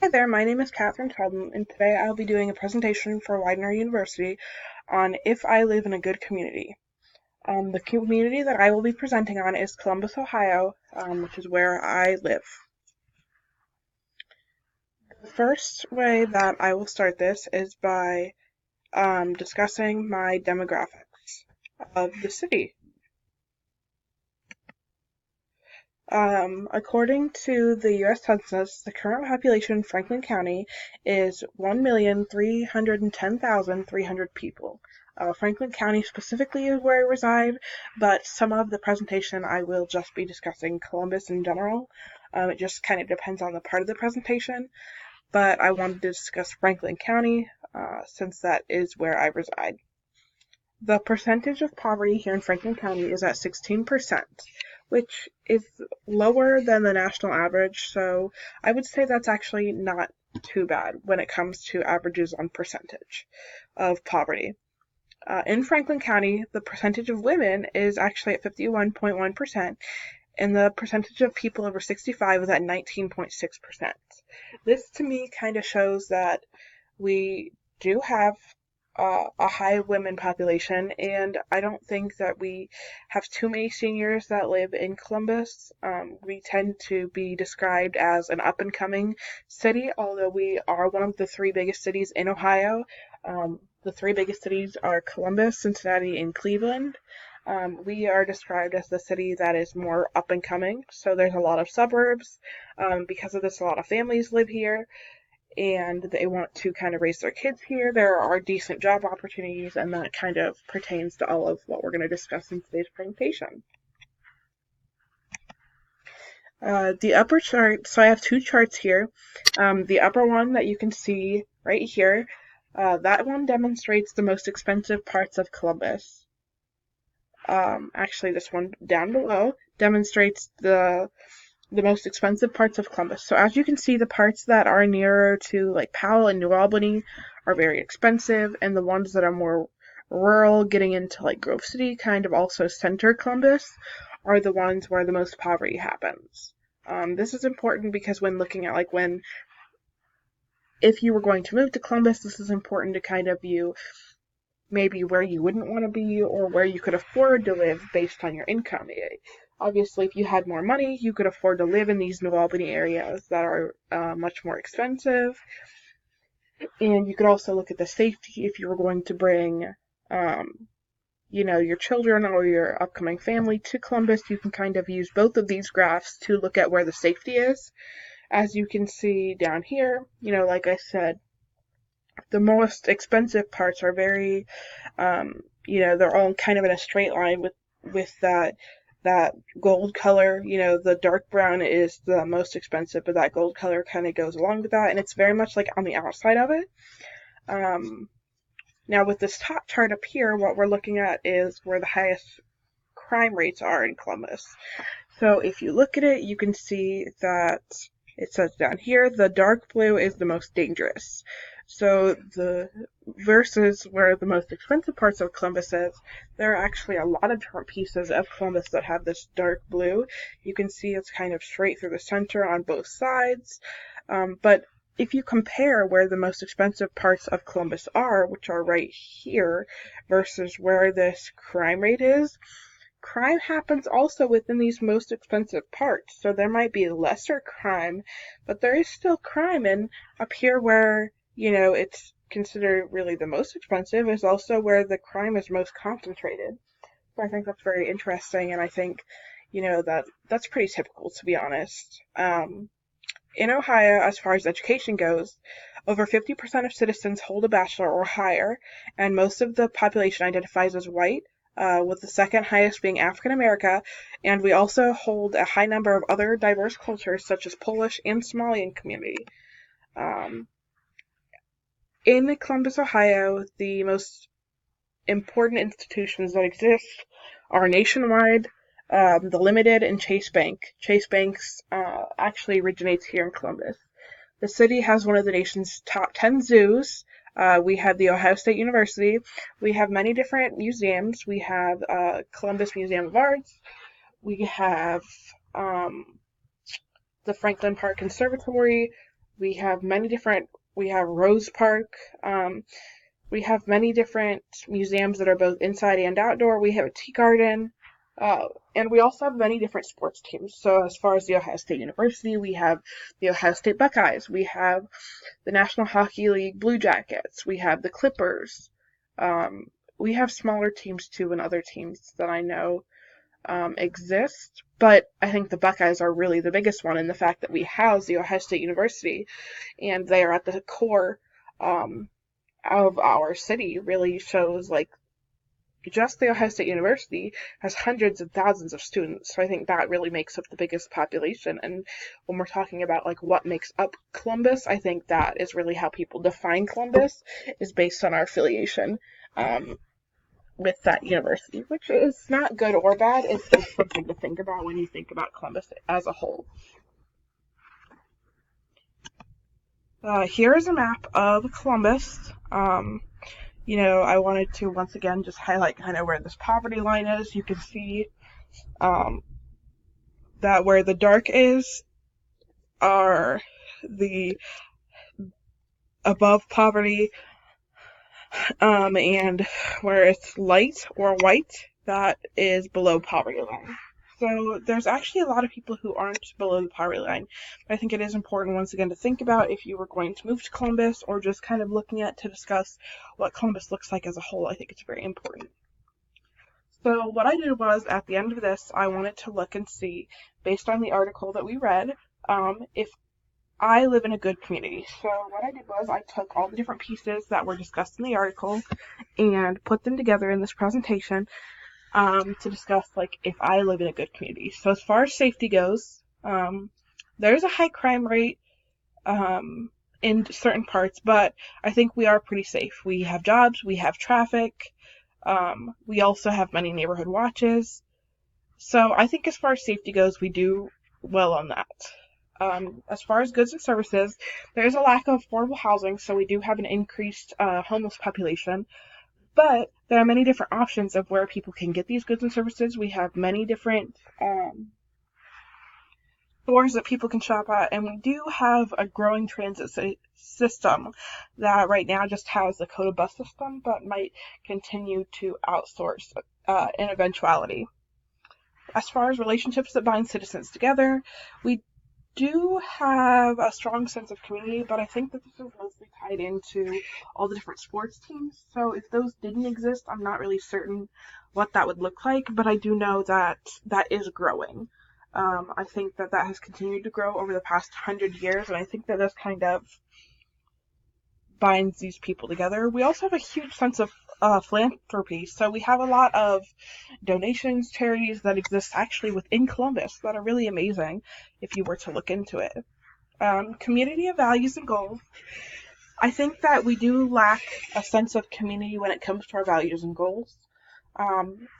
Hi there, my name is Catherine Sheldon, and today I'll be doing a presentation for Widener University on if I live in a good community. The community that I will be presenting on is Columbus, Ohio, which is where I live. The first way that I will start this is by discussing my demographics of the city. According to the U.S. Census, the current population in Franklin County is 1,310,300 people. Franklin County specifically is where I reside, but some of the presentation I will just be discussing Columbus in general. It just kind of depends on the part of the presentation, but I wanted to discuss Franklin County since that is where I reside. The percentage of poverty here in Franklin County is at 16%, which is lower than the national average, so I would say that's actually not too bad when it comes to averages on percentage of poverty. In Franklin County, the percentage of women is actually at 51.1%, and the percentage of people over 65 is at 19.6%. This to me kind of shows that we do have a high women population, and I don't think that we have too many seniors that live in Columbus. We tend to be described as an up and coming city, although we are one of the three biggest cities in Ohio. The three biggest cities are Columbus, Cincinnati, and Cleveland. We are described as the city that is more up and coming, so there's a lot of suburbs. Because of this, a lot of families live here and they want to kind of raise their kids here. There are decent job opportunities, and that kind of pertains to all of what we're going to discuss in today's presentation. The upper chart, so I have two charts here. The upper one that you can see right here, that one demonstrates the most expensive parts of Columbus. Actually, this one down below demonstrates the most expensive parts of Columbus. So as you can see, the parts that are nearer to like Powell and New Albany are very expensive, and the ones that are more rural, getting into like Grove City, kind of also center Columbus, are the ones where the most poverty happens. This is important because when looking at if you were going to move to Columbus, this is important to kind of view maybe where you wouldn't want to be or where you could afford to live based on your income. Obviously, if you had more money, you could afford to live in these New Albany areas that are much more expensive. And you could also look at the safety if you were going to bring, your children or your upcoming family to Columbus. You can kind of use both of these graphs to look at where the safety is. As you can see down here, like I said, the most expensive parts are very, they're all kind of in a straight line with that gold color. The dark brown is the most expensive, but that gold color kind of goes along with that, and it's very much like on the outside of it. Now with this top chart up here, what we're looking at is where the highest crime rates are in Columbus. So if you look at it, you can see that it says down here, the dark blue is the most dangerous. So the versus where the most expensive parts of Columbus is, there are actually a lot of different pieces of Columbus that have this dark blue. You can see it's kind of straight through the center on both sides. But if you compare where the most expensive parts of Columbus are, which are right here, versus where this crime rate is, crime happens also within these most expensive parts. So there might be lesser crime, but there is still crime. And up here where, it's considered really the most expensive is also where the crime is most concentrated. So I think that's very interesting, and I think, that's pretty typical, to be honest. In Ohio, as far as education goes, over 50% of citizens hold a bachelor or higher, and most of the population identifies as white, with the second highest being African American, and we also hold a high number of other diverse cultures such as Polish and Somalian community. In Columbus, Ohio, the most important institutions that exist are Nationwide, the Limited, and Chase Bank. Chase Banks actually originates here in Columbus. The city has one of the nation's top 10 zoos. We have the Ohio State University. We have many different museums. We have Columbus Museum of Arts. We have the Franklin Park Conservatory. We have Rose Park. We have many different museums that are both inside and outdoor. We have a tea garden. And we also have many different sports teams. So as far as the Ohio State University, we have the Ohio State Buckeyes. We have the National Hockey League Blue Jackets. We have the Clippers. Um, we have smaller teams too and other teams that I know exist. But I think the Buckeyes are really the biggest one in the fact that we house the Ohio State University and they are at the core um, of our city really shows like just the Ohio State University has hundreds of thousands of students. So I think that really makes up the biggest population. And when we're talking about like what makes up Columbus, I think that is really how people define Columbus is based on our affiliation um, with that university, which is not good or bad. It's just something to think about when you think about Columbus as a whole. Here is a map of Columbus. I wanted to once again just highlight kind of where this poverty line is. You can see um, that where the dark is are the above poverty, and where it's light or white, that is below poverty line. So there's actually a lot of people who aren't below the poverty line. But I think it is important once again to think about if you were going to move to Columbus or just kind of looking at to discuss what Columbus looks like as a whole. I think it's very important. So what I did was at the end of this, I wanted to look and see, based on the article that we read, if I live in a good community. So what I did was I took all the different pieces that were discussed in the article and put them together in this presentation to discuss like if I live in a good community. So as far as safety goes, there's a high crime rate in certain parts, but I think we are pretty safe. We have jobs, we have traffic, we also have many neighborhood watches. So I think as far as safety goes, we do well on that. As far as goods and services, there is a lack of affordable housing, so we do have an increased homeless population. But there are many different options of where people can get these goods and services. We have many different stores that people can shop at, and we do have a growing transit system that right now just has the Coda bus system, but might continue to outsource in eventuality. As far as relationships that bind citizens together, we do have a strong sense of community, but I think that this is mostly tied into all the different sports teams. So if those didn't exist, I'm not really certain what that would look like, but I do know that that is growing. I think that that has continued to grow over the past 100 years, and I think that this kind of binds these people together. We also have a huge sense of philanthropy, so we have a lot of donations, charities that exist actually within Columbus that are really amazing if you were to look into it. Community of values and goals. I think that we do lack a sense of community when it comes to our values and goals.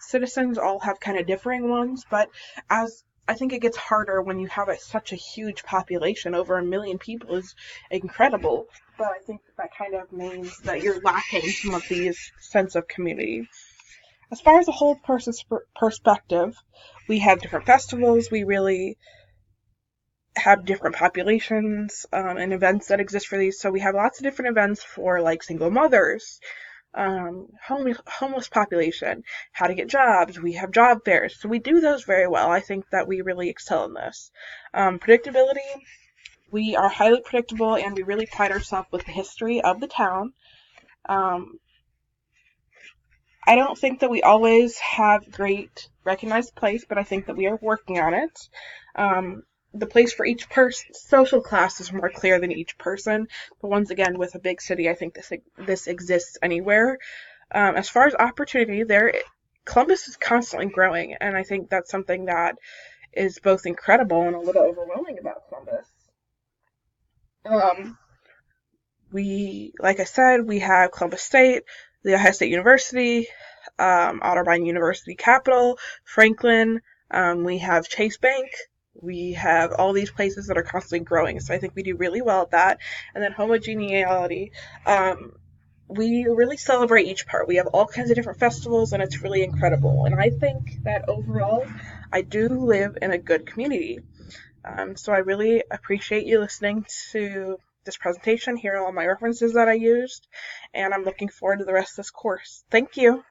Citizens all have kind of differing ones, but as I think it gets harder when you have such a huge population. Over 1 million people is incredible, but I think that kind of means that you're lacking some of these sense of community. As far as a whole person's perspective, we have different festivals. We really have different populations and events that exist for these. So we have lots of different events for like single mothers, homeless population, how to get jobs. We have job fairs. So we do those very well. I think that we really excel in this. Predictability. We are highly predictable and we really pride ourselves with the history of the town. I don't think that we always have great recognized place, but I think that we are working on it. The place for each social class is more clear than each person. But once again, with a big city, I think this exists anywhere. As far as opportunity, Columbus is constantly growing, and I think that's something that is both incredible and a little overwhelming about Columbus. Like I said, we have Columbus State, the Ohio State University, Otterbein University Capital, Franklin. We have Chase Bank. We have all these places that are constantly growing, so I think we do really well at that. And then homogeneity. We really celebrate each part. We have all kinds of different festivals, and it's really incredible. And I think that overall, I do live in a good community. So I really appreciate you listening to this presentation. Here are all my references that I used, and I'm looking forward to the rest of this course. Thank you.